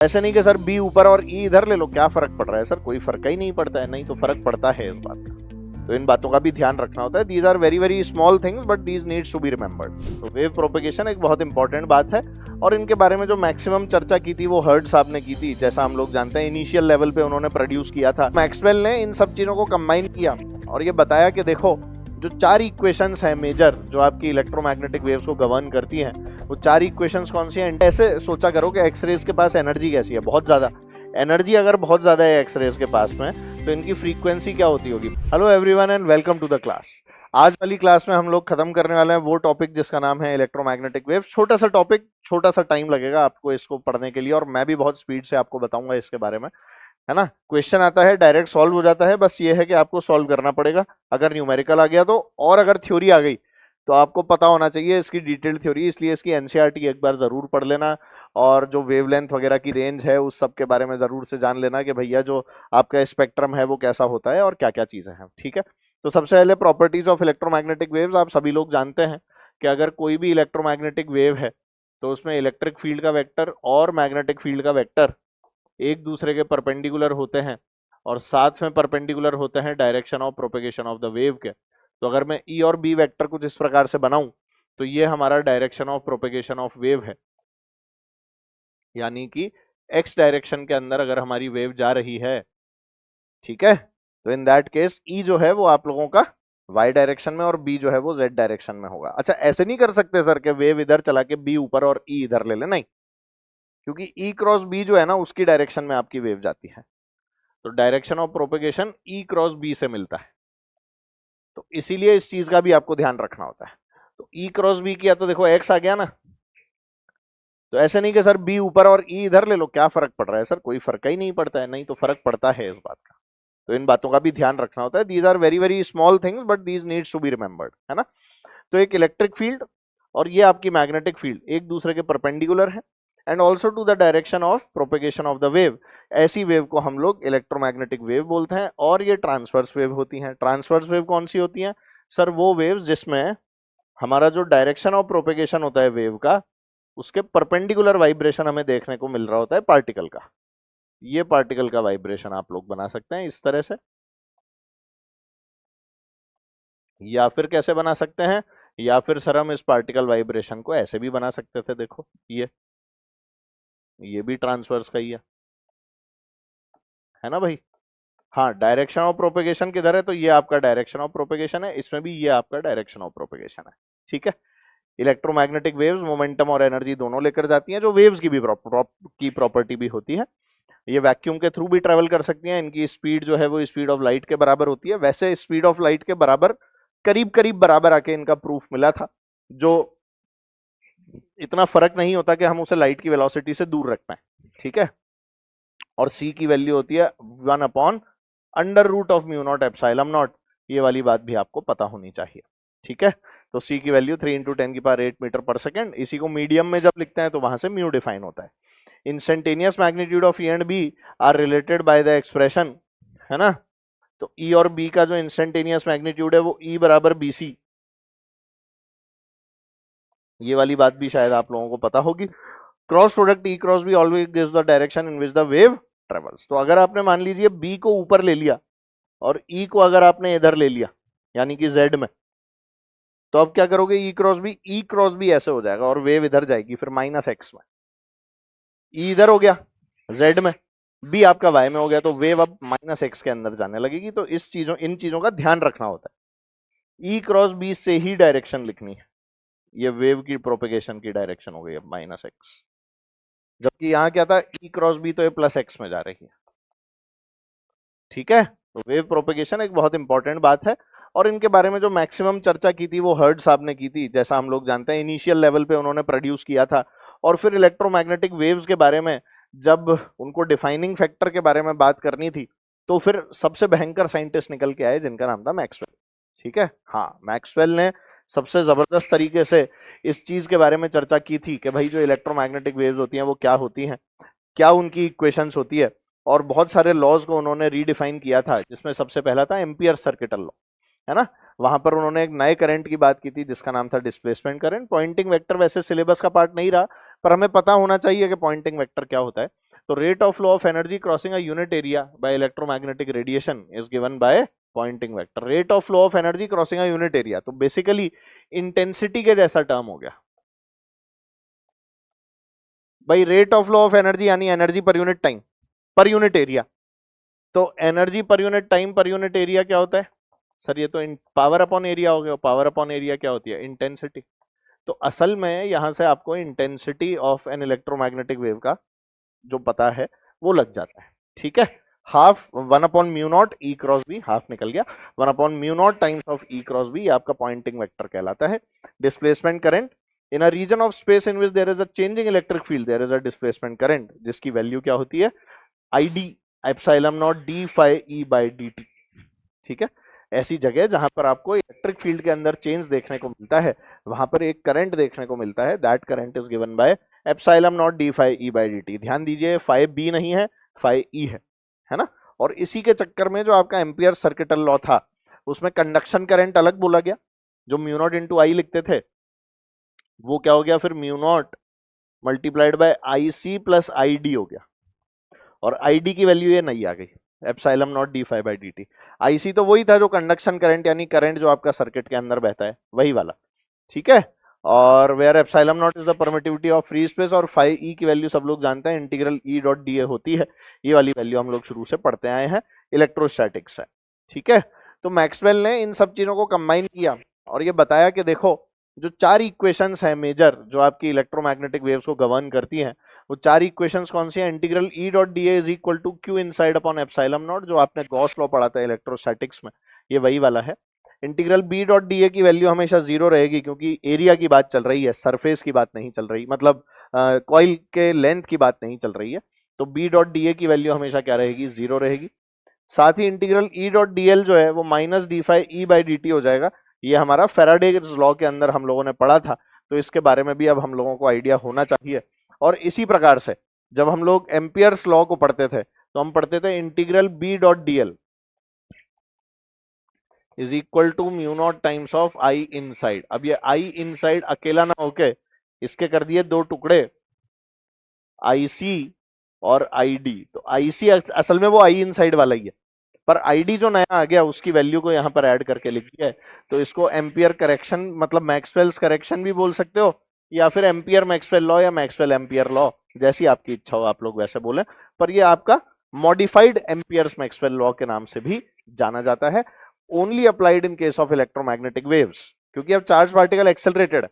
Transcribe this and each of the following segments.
ऐसे नहीं कि सर बी ऊपर और ई इधर ले लो, क्या फर्क पड़ रहा है सर, कोई फर्क ही नहीं पड़ता है। नहीं तो फर्क पड़ता है इस बात का, तो इन बातों का भी ध्यान रखना होता है। These are very very small things but these needs to be remembered. तो वेव प्रोपेगेशन एक बहुत इंपॉर्टेंट बात है और इनके बारे में जो मैक्सिमम चर्चा की थी वो हर्ट्ज साहब ने की थी। जैसा हम लोग जानते हैं इनिशियल लेवल पे उन्होंने प्रोड्यूस किया था। मैक्सवेल ने इन सब चीजों को कंबाइन किया और ये बताया कि देखो जो चार इक्वेशंस हैं मेजर जो आपकी इलेक्ट्रोमैग्नेटिक वेव्स को गवर्न करती हैं, वो चार इक्वेशंस कौन सी हैं। ऐसे सोचा करो कि एक्सरेज के पास एनर्जी कैसी है, बहुत ज़्यादा एनर्जी अगर बहुत ज़्यादा है एक्सरेज के पास में तो इनकी फ्रीक्वेंसी क्या होती होगी। Hello everyone and welcome to the class. आज वाली क्लास में हम लोग खत्म करने वाले हैं वो टॉपिक जिसका नाम है इलेक्ट्रोमैग्नेटिक वेव्स। छोटा सा टॉपिक, छोटा सा टाइम लगेगा आपको इसको पढ़ने के लिए और मैं भी बहुत स्पीड से आपको बताऊंगा इसके बारे में, है ना। क्वेश्चन आता है डायरेक्ट सॉल्व हो जाता है, बस ये है कि आपको सॉल्व करना पड़ेगा अगर न्यूमेरिकल आ गया तो, और अगर थ्योरी आ गई तो आपको पता होना चाहिए इसकी डिटेल्ड थ्योरी। इसलिए इसकी एनसीईआरटी एक बार जरूर पढ़ लेना और जो वेवलेंथ वगैरह की रेंज है उस सब के बारे में जरूर से जान लेना कि भैया जो आपका स्पेक्ट्रम है वो कैसा होता है और क्या क्या चीजें हैं, ठीक है। तो सबसे पहले प्रॉपर्टीज ऑफ इलेक्ट्रोमैग्नेटिक वेव्स। आप सभी लोग जानते हैं कि अगर कोई भी इलेक्ट्रोमैग्नेटिक वेव है तो उसमें इलेक्ट्रिक फील्ड का वेक्टर और मैग्नेटिक फील्ड का वेक्टर एक दूसरे के परपेंडिकुलर होते हैं और साथ में परपेंडिकुलर होते हैं direction of propagation of the wave के। तो अगर मैं ई और बी वेक्टर कुछ इस प्रकार से बनाऊं तो ये हमारा direction of propagation of wave है, यानी कि एक्स डायरेक्शन के अंदर अगर हमारी वेव जा रही है, ठीक है, तो इन दैट केस ई जो है वो आप लोगों का वाई डायरेक्शन में और बी जो है वो जेड डायरेक्शन में होगा। अच्छा, ऐसे नहीं कर सकते सर के वेव इधर चला के बी ऊपर और ई इधर ले ले, नहीं, क्योंकि ई क्रॉस बी जो है ना उसकी डायरेक्शन में आपकी वेव जाती है, तो direction of propagation E cross B से मिलता है। तो इसीलिए इस चीज का भी आपको ध्यान रखना होता है। तो ई क्रॉस बी किया तो देखो एक्स आ गया ना, तो ऐसे नहीं कि सर बी ऊपर और ई इधर ले लो, क्या फर्क पड़ रहा है सर, कोई फर्क ही नहीं पड़ता है। नहीं तो फर्क पड़ता है इस बात का, तो इन बातों का भी ध्यान रखना होता है। These are very very small things but these needs to be remembered, है ना। तो एक इलेक्ट्रिक फील्ड और ये आपकी मैग्नेटिक फील्ड एक दूसरे के परपेंडिकुलर है and also to the direction of propagation of the wave. ऐसी वेव को हम लोग इलेक्ट्रोमैग्नेटिक वेव बोलते हैं और ये ट्रांसवर्स वेव होती हैं। ट्रांसवर्स वेव कौन सी होती हैं सर? वो वेव्स जिसमें हमारा जो डायरेक्शन ऑफ प्रोपेगेशन होता है वेव का उसके परपेंडिकुलर वाइब्रेशन हमें देखने को मिल रहा होता है पार्टिकल का। ये पार्टिकल का वाइब्रेशन आप लोग बना सकते हैं इस तरह से, या फिर कैसे बना सकते हैं, या फिर सर हम इस पार्टिकल वाइब्रेशन को ऐसे भी बना सकते थे। देखो ये भी ट्रांसवर्स का ही है ना भाई। हाँ, डायरेक्शन ऑफ प्रोपेगेशन किधर है तो ये आपका डायरेक्शन ऑफ प्रोपेगेशन है, इसमें भी ये आपका डायरेक्शन ऑफ प्रोपेगेशन है, ठीक है। इलेक्ट्रोमैग्नेटिक वेव्स मोमेंटम और एनर्जी दोनों लेकर जाती हैं, जो वेव्स की भी प्रॉपर्टी भी होती है। ये वैक्यूम के थ्रू भी ट्रेवल कर सकती हैं, इनकी स्पीड जो है वो स्पीड ऑफ लाइट के बराबर होती है। वैसे स्पीड ऑफ लाइट के बराबर करीब करीब बराबर आके इनका प्रूफ मिला था, जो इतना फर्क नहीं होता कि हम उसे लाइट की वेलोसिटी से दूर रख पाए, ठीक है। और c की वैल्यू होती है 1/√μ0 ये वाली बात भी आपको पता होनी चाहिए, ठीक है। तो c की वैल्यू 3 × 10⁸ मीटर पर सेकेंड। इसी को मीडियम में जब लिखते हैं तो वहां से म्यू डिफाइन होता है। Instantaneous magnitude of E and B are related by the expression, है ना। तो ई और बी का जो इंस्टेंटेनियस मैग्नीट्यूड है वो ई बराबर बी सी, ये वाली बात भी शायद आप लोगों को पता होगी। Cross product E cross be always gives the direction in which the wave travels. तो अगर आपने मान लीजिए बी को ऊपर ले लिया और ई को अगर आपने इधर ले लिया यानी कि जेड में, तो अब क्या करोगे, ई क्रॉस बी ऐसे हो जाएगा और वेव इधर जाएगी फिर -x में। ई इधर हो गया जेड में, बी आपका वाई में हो गया, तो वेव अब -x के अंदर जाने लगेगी। तो इन चीजों का ध्यान रखना होता है। ई क्रॉस बी से ही डायरेक्शन लिखनी है, ये वेव की प्रोपेगेशन की डायरेक्शन हो गई अब -x, जबकि यहाँ क्या था, ई क्रॉस बी तो ये +x में जा रही है, ठीक है। तो वेव प्रोपेगेशन एक बहुत इंपॉर्टेंट बात है और इनके बारे में जो मैक्सिमम चर्चा की थी वो हर्ट्ज साहब ने की थी। जैसा हम लोग जानते हैं इनिशियल लेवल पे उन्होंने प्रोड्यूस किया था और फिर इलेक्ट्रोमैग्नेटिक वेव्स के बारे में जब उनको डिफाइनिंग फैक्टर के बारे में बात करनी थी तो फिर सबसे भयंकर साइंटिस्ट निकल के आए जिनका नाम था मैक्सवेल, ठीक है। हाँ, मैक्सवेल ने सबसे जबरदस्त तरीके से इस चीज के बारे में चर्चा की थी कि भाई जो इलेक्ट्रोमैग्नेटिक वेव्स होती हैं वो क्या होती हैं, क्या उनकी इक्वेशंस होती है, और बहुत सारे लॉज को उन्होंने रीडिफाइन किया था, जिसमें सबसे पहला था एम्पियर सर्किटल लॉ, है ना। वहां पर उन्होंने एक नए करंट की बात की थी जिसका नाम था डिस्प्लेसमेंट करंट। पॉइंटिंग वेक्टर वैसे सिलेबस का पार्ट नहीं रहा, पर हमें पता होना चाहिए कि पॉइंटिंग वेक्टर क्या होता है। तो rate of flow of energy crossing a unit area by electromagnetic radiation is given by Poynting vector. Rate of flow of energy crossing a unit area, तो बेसिकली इंटेंसिटी के जैसा टर्म हो गया भाई। Rate of flow of energy यानी energy per unit time per unit area. तो energy per unit time per unit area क्या होता है सर? ये तो पावर अपॉन एरिया हो गया। पावर अपॉन एरिया क्या होती है? इंटेंसिटी। तो असल में यहां से आपको intensity of an electromagnetic wave का जो पता है वो लग जाता है। ठीक है, half 1/μ0 E cross B, half निकल गया, 1/μ0 times of E cross B आपका पॉइंटिंग वेक्टर कहलाता है। Displacement current in a region of space in which there is a changing electric field there is a displacement current, जिसकी value क्या होती है? ID epsilon nought d phi E by dt। ठीक है, ऐसी जगह जहां पर आपको इलेक्ट्रिक फील्ड के अंदर चेंज देखने को मिलता है, वहां पर एक करंट देखने को मिलता है, that current is given by epsilon nought d phi E by dt। ध्यान दीजिए phi b नहीं है, phi E है ना। और इसी के चक्कर में जो आपका एम्पियर सर्किटल लॉ था उसमें कंडक्शन करंट अलग बोला गया, जो म्यू नॉट इंटू आई लिखते थे वो क्या हो गया फिर? Mu naught multiplied by I C plus I D हो गया। और आई डी की वैल्यू ये नहीं आ गई, epsilon naught D phi by D T. IC तो वही था जो कंडक्शन करंट यानी करंट जो आपका सर्किट के अंदर बहता है वही वाला। ठीक है, और where epsilon naught is the permittivity of free space, और फाई ई की वैल्यू सब लोग जानते हैं, integral E dot D A होती है। ये वाली वैल्यू हम लोग शुरू से पढ़ते आए हैं, इलेक्ट्रोस्टैटिक्स है। ठीक है, तो मैक्सवेल ने इन सब चीजों को कंबाइन किया और ये बताया कि देखो जो चार इक्वेशंस है मेजर जो आपकी इलेक्ट्रोमैग्नेटिक वेव्स को गवर्न करती हैं, वो चार इक्वेशंस कौन सी हैं? Integral E dot D A is equal to Q inside upon epsilon naught, जो आपने गॉस लॉ पढ़ा था इलेक्ट्रोस्टैटिक्स में, ये वही वाला है। Integral B dot D A की वैल्यू हमेशा जीरो रहेगी क्योंकि एरिया की बात चल रही है, सरफेस की बात नहीं चल रही, मतलब कॉइल के लेंथ की बात नहीं चल रही है। तो बी डॉट डी ए की वैल्यू हमेशा क्या रहेगी? जीरो रहेगी। साथ ही integral E dot D L जो है वो minus D phi E by D T हो जाएगा। ये हमारा फैराडेज लॉ के अंदर हम लोगों ने पढ़ा था, तो इसके बारे में भी अब हम लोगों को आइडिया होना चाहिए। और इसी प्रकार से जब हम लोग एम्पियर्स लॉ को पढ़ते थे तो हम पढ़ते थे integral B dot D L is equal to mu naught times of I inside. अब ये आई इनसाइड अकेला ना होके इसके कर दिए दो टुकड़े, आई सी और आई डी। तो आई सी असल में वो आई इनसाइड वाला ही है, पर आईडी जो नया आ गया उसकी वैल्यू को यहाँ पर ऐड करके लिख दिया है। तो इसको एम्पियर करेक्शन मतलब मैक्सवेल्स करेक्शन भी बोल सकते हो, या फिर एम्पियर मैक्सवेल लॉ या मैक्सवेल एम्पियर लॉ, जैसी आपकी इच्छा हो आप लोग वैसे बोले। पर ये आपका मॉडिफाइड एम्पियर्स मैक्सवेल लॉ के नाम से भी जाना जाता है। Only applied in case of electromagnetic waves, क्योंकि अब चार्ज पार्टिकल एक्सेलरेटेड है।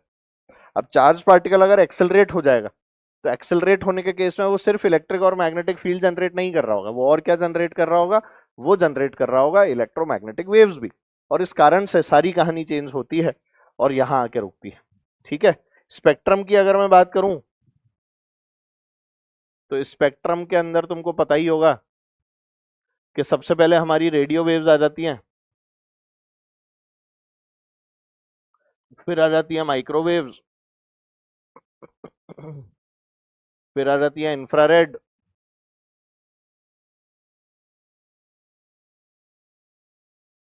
अब चार्ज पार्टिकल अगर एक्सेलरेट हो जाएगा तो एक्सेलरेट होने के केस में वो सिर्फ इलेक्ट्रिक और मैग्नेटिक फील्ड जनरेट नहीं कर रहा होगा, वो और क्या जनरेट कर रहा होगा? वो जनरेट कर रहा होगा इलेक्ट्रोमैग्नेटिक वेव्स भी। और इस कारण से सारी कहानी चेंज होती है और यहां आके रुकती है। ठीक है, स्पेक्ट्रम की अगर मैं बात करूं तो स्पेक्ट्रम के अंदर तुमको पता ही होगा कि सबसे पहले हमारी रेडियो वेव्स आ जाती हैं, फिर आ जाती है माइक्रोवेव्स, फिर आ जाती है इंफ्रारेड,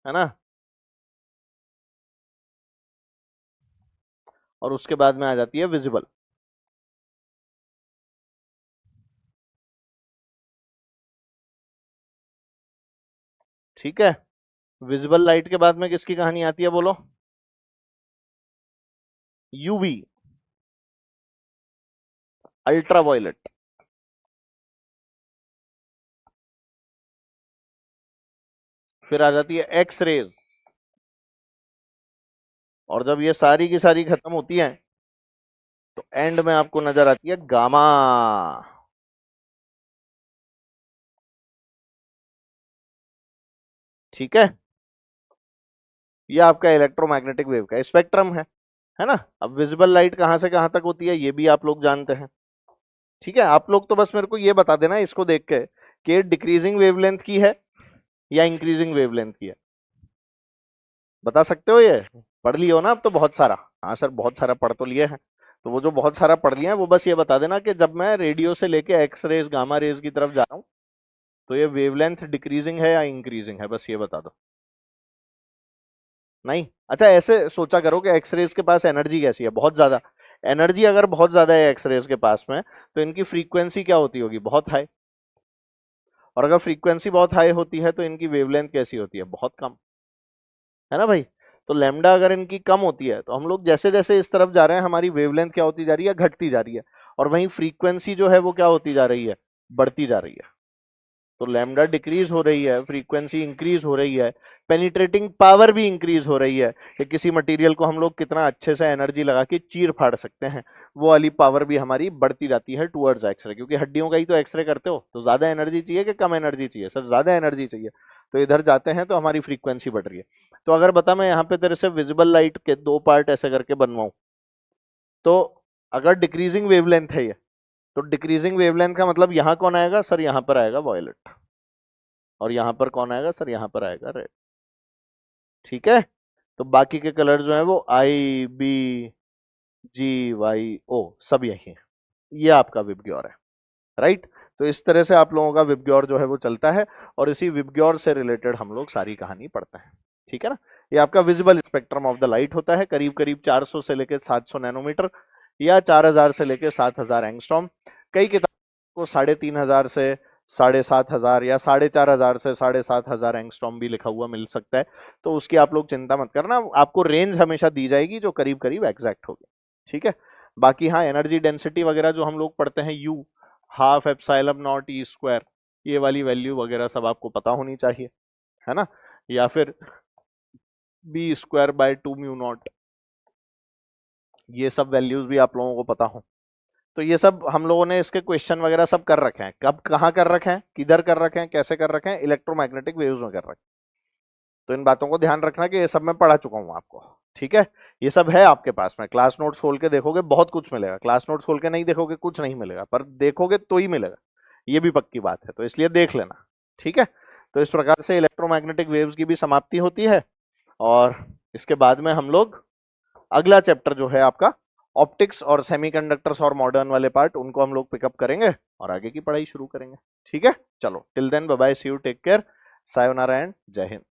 है ना, और उसके बाद में आ जाती है विजिबल। ठीक है, विजिबल लाइट के बाद में किसकी कहानी आती है बोलो? यूवी, अल्ट्रावायलेट, फिर आ जाती है एक्स रेज, और जब ये सारी की सारी खत्म होती है तो एंड में आपको नजर आती है गामा। ठीक है, ये आपका इलेक्ट्रोमैग्नेटिक वेव का स्पेक्ट्रम है ना। अब विजिबल लाइट कहां से कहां तक होती है ये भी आप लोग जानते हैं। ठीक है, आप लोग तो बस मेरे को ये बता देना इसको देख के कि डिक्रीजिंग वेवलेंथ की है या इंक्रीजिंग वेवलेंथ की है, बता सकते हो? ये पढ़ लियो ना अब तो बहुत सारा। हाँ सर बहुत सारा पढ़ तो लिए हैं, तो वो जो बहुत सारा पढ़ लिया है वो बस ये बता देना कि जब मैं रेडियो से लेके एक्स रेज गामा रेज की तरफ जा रहा हूँ तो ये वेवलेंथ डिक्रीजिंग है या इंक्रीजिंग है, बस ये बता दो। नहीं, अच्छा ऐसे सोचा करो कि एक्स रेज के पास एनर्जी कैसी है? बहुत ज्यादा। एनर्जी अगर बहुत ज्यादा है एक्सरेज के पास में तो इनकी फ्रीक्वेंसी क्या होती होगी, बहुत हाई। और अगर फ्रीक्वेंसी बहुत हाई होती है तो इनकी वेवलेंथ कैसी होती है, बहुत कम, है ना भाई। तो लैम्डा अगर इनकी कम होती है तो हम लोग जैसे जैसे इस तरफ जा रहे हैं हमारी वेवलेंथ क्या होती जा रही है, घटती जा रही है। और वहीं फ्रीक्वेंसी जो है वो क्या होती जा रही है, बढ़ती जा रही है। तो लैम्डा डिक्रीज हो रही है, फ्रीक्वेंसी इंक्रीज हो रही है, पेनिट्रेटिंग पावर भी इंक्रीज हो रही है कि किसी मटेरियल को हम लोग कितना अच्छे से एनर्जी लगा के चीर फाड़ सकते हैं, वो वाली पावर भी हमारी बढ़ती जाती है टुवर्ड्स एक्सरे। क्योंकि हड्डियों का ही तो एक्सरे करते हो, तो ज्यादा एनर्जी चाहिए कि कम एनर्जी चाहिए, सर ज्यादा एनर्जी चाहिए। तो इधर जाते हैं तो हमारी फ्रीक्वेंसी बढ़ रही है। तो अगर बता मैं यहाँ पे तेरे से विजिबल लाइट के दो पार्ट ऐसे करके बनवाऊं, तो अगर डिक्रीजिंग वेवलेंथ है ये, तो डिक्रीजिंग वेवलेंथ का मतलब यहाँ कौन आएगा सर, यहाँ पर आएगा वॉयलेट, और यहाँ पर कौन आएगा सर, यहाँ पर आएगा रेड। ठीक है, तो बाकी के कलर जो है वो आई बी जी वाई ओ सब यही है। ये आपका विबग्योर है, राइट। तो इस तरह से आप लोगों का विबग्योर जो है वो चलता है, और इसी विबग्योर से रिलेटेड हम लोग सारी कहानी पढ़ते हैं। ठीक है ना। ये आपका visible spectrum of the light होता है, करीब करीब 400 से लेकर 700 नैनोमीटर या 4000 से लेकर 7000 एंगस्ट्रॉम। कई किताबों को 3500 से 7500 या 4500 से 7500 एंगस्ट्रॉम भी लिखा हुआ मिल सकता है। तो उसकी आप लोग चिंता मत करना, आपको रेंज हमेशा दी जाएगी जो करीब करीब एग्जैक्ट होगी। ठीक है। बाकी हाँ, एनर्जी डेंसिटी वगैरह जो हम लोग पढ़ते हैं, you half epsilon not E square, ये वाली वैल्यू वगैरह सब आपको पता होनी चाहिए, है ना। या फिर B square by 2 mu naught, ये सब वैल्यूज भी आप लोगों को पता हो। तो ये सब हम लोगों ने इसके क्वेश्चन वगैरह सब कर रखे हैं, कब कहाँ कर रखे हैं, किधर कर रखे हैं, कैसे कर रखे हैं, इलेक्ट्रोमैग्नेटिक वेव्स में कर रखे हैं। तो इन बातों को ध्यान रखना कि ये सब मैं पढ़ा चुका हूँ आपको। ठीक है, ये सब है आपके पास में, क्लास नोट्स खोल के देखोगे बहुत कुछ मिलेगा, क्लास नोट्स खोल के नहीं देखोगे कुछ नहीं मिलेगा, पर देखोगे तो ही मिलेगा, ये भी पक्की बात है, तो इसलिए देख लेना। ठीक है, तो इस प्रकार से इलेक्ट्रोमैग्नेटिक वेव्स की भी समाप्ति होती है, और इसके बाद में हम लोग अगला चैप्टर जो है आपका ऑप्टिक्स और सेमीकंडक्टर्स और मॉडर्न वाले पार्ट, उनको हम लोग पिकअप करेंगे और आगे की पढ़ाई शुरू करेंगे। ठीक है, चलो till then bye bye, see you, take care, सायोनारा एंड जय हिंद।